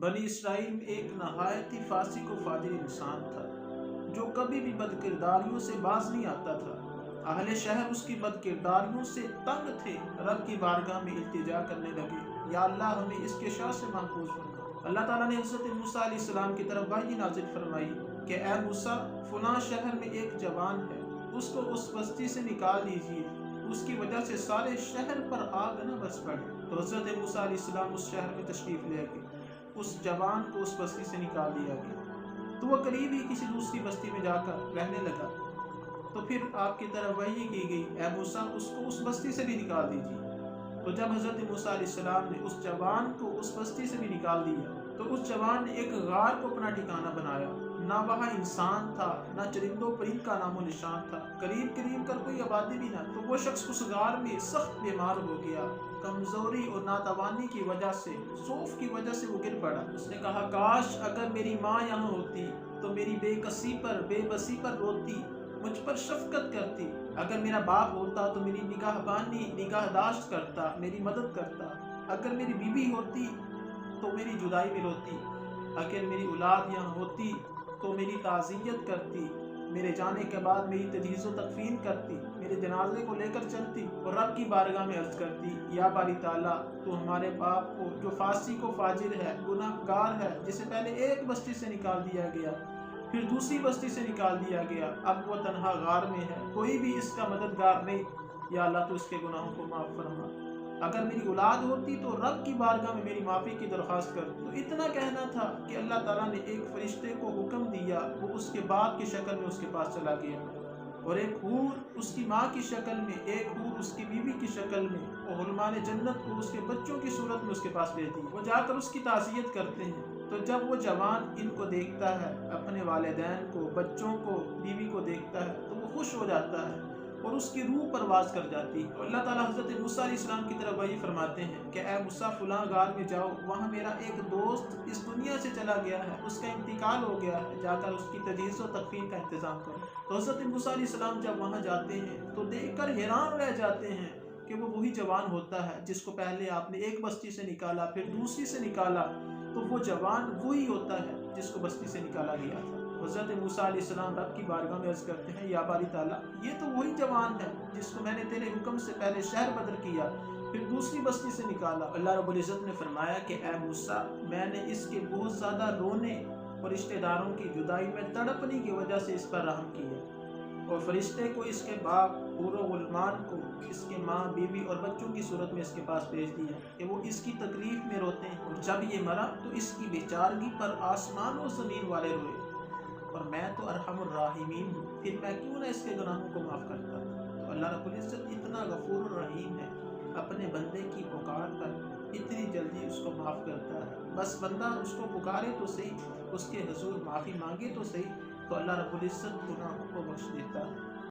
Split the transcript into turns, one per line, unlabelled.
بنی اسرائیل میں ایک نہایت ہی فاسق و فاجر انسان تھا جو کبھی بھی بد کرداریوں سے باز نہیں آتا تھا۔ اہل شہر اس کی بد کرداریوں سے تنگ تھے، رب کی بارگاہ میں التجا کرنے لگے، یا اللہ ہمیں اس کے شر سے محفوظ فرما۔ اللہ تعالیٰ نے حضرت موسیٰ علیہ السلام کی طرف وحی نازل فرمائی کہ اے موسیٰ، فلاں شہر میں ایک جوان ہے، اس کو اس بستی سے نکال دیجیے، اس کی وجہ سے سارے شہر پر آگ نہ برس پڑے۔ تو حضرت موسیٰ علیہ السلام اس شہر میں تشریف لے گئے، اس جوان کو اس بستی سے نکال دیا گیا، تو وہ قریب ہی کسی دوسری بستی میں جا کر رہنے لگا۔ تو پھر آپ کی طرف وحی کی گئی، اے موسیٰ، اس کو اس بستی سے بھی نکال دیجیے۔ تو جب حضرت موسیٰ علیہ السلام نے اس جوان کو اس بستی سے بھی نکال دیا تو اس جوان نے ایک غار کو اپنا ٹھکانہ بنایا۔ نہ وہاں انسان تھا، نہ چرند و پرند کا نام و نشان تھا، قریب کر کوئی آبادی بھی نہ۔ تو وہ شخص اس غار میں سخت بیمار ہو گیا، کمزوری اور ناتوانی کی وجہ سے، خوف کی وجہ سے وہ گر پڑا۔ اس نے کہا، کاش اگر میری ماں یہاں ہوتی تو میری بے کسی پر، بے بسی پر روتی، مجھ پر شفقت کرتی۔ اگر میرا باپ ہوتا تو میری نگہداشت کرتا، میری مدد کرتا۔ اگر میری بیوی ہوتی تو میری جدائی میں روتی۔ اگر میری اولاد یہاں ہوتی تو میری تعزیت کرتی، میرے جانے کے بعد میری تجہیز و تکفین کرتی، میرے جنازے کو لے کر چلتی اور رب کی بارگاہ میں عرض کرتی، یا باری تعالیٰ، تو ہمارے باپ کو جو فاسق و فاجر ہے، گناہ گار ہے، جسے پہلے ایک بستی سے نکال دیا گیا، پھر دوسری بستی سے نکال دیا گیا، اب وہ تنہا غار میں ہے، کوئی بھی اس کا مددگار نہیں، یا اللہ تو اس کے گناہوں کو معاف فرما۔ اگر میری اولاد ہوتی تو رب کی بارگاہ میں میری معافی کی درخواست کرتی۔ تو اتنا کہنا تھا کہ اللہ تعالیٰ نے ایک فرشتے کو حکم دیا، وہ اس کے باپ کی شکل میں اس کے پاس چلا گیا، اور ایک حور اس کی ماں کی شکل میں، ایک حور اس کی بیوی کی شکل میں، اور حلمان جنت کو اس کے بچوں کی صورت میں اس کے پاس بھیج دی۔ وہ جا کر اس کی تعزیت کرتے ہیں۔ تو جب وہ جوان ان کو دیکھتا ہے، اپنے والدین کو، بچوں کو، بیوی کو دیکھتا ہے، تو وہ خوش ہو جاتا ہے اور اس کی روح پرواز کر جاتی ہے۔ اللہ تعالیٰ حضرت موسیٰ علیہ السلام کی طرف وحی فرماتے ہیں کہ اے موسیٰ، فلاں غار میں جاؤ، وہاں میرا ایک دوست اس دنیا سے چلا گیا ہے، اس کا انتقال ہو گیا ہے، جا کر اس کی تجہیز و تکفین کا انتظام کرو۔ تو حضرت موسیٰ علیہ السلام جب وہاں جاتے ہیں تو دیکھ کر حیران رہ جاتے ہیں کہ وہ وہی جوان ہوتا ہے جس کو پہلے آپ نے ایک بستی سے نکالا، پھر دوسری سے نکالا، تو وہ جوان وہی ہوتا ہے جس کو بستی سے نکالا گیا تھا۔ حضرت موسیٰ علیہ السلام رب کی بارگاہ میں عرض کرتے ہیں، یا باری تعالیٰ، یہ تو وہی جوان ہے جس کو میں نے تیرے حکم سے پہلے شہر بدر کیا، پھر دوسری بستی سے نکالا۔ اللہ رب العزت نے فرمایا کہ اے موسیٰ، میں نے اس کے بہت زیادہ رونے اور رشتہ داروں کی جدائی میں تڑپنے کی وجہ سے اس پر رحم کیا، اور فرشتے کو اس کے باپ، حور و غلمان کو اس کے ماں، بیوی اور بچوں کی صورت میں اس کے پاس بھیج دیا کہ وہ اس کی تکلیف میں روتے ہیں، اور جب یہ مرا تو اس کی بیچارگی پر آسمان و زمین والے روئے، اور میں تو ارحم الراحمین ہوں، پھر میں کیوں نہ اس کے گناہوں کو معاف کرتا۔ تو اللہ رب العزت اتنا غفور الرحیم ہے، اپنے بندے کی پکار پر اتنی جلدی اس کو معاف کرتا ہے۔ بس بندہ اس کو پکارے تو صحیح، اس کے حضور معافی مانگے تو صحیح، تو اللہ رب العزت گناہوں کو بخش دیتا ہے۔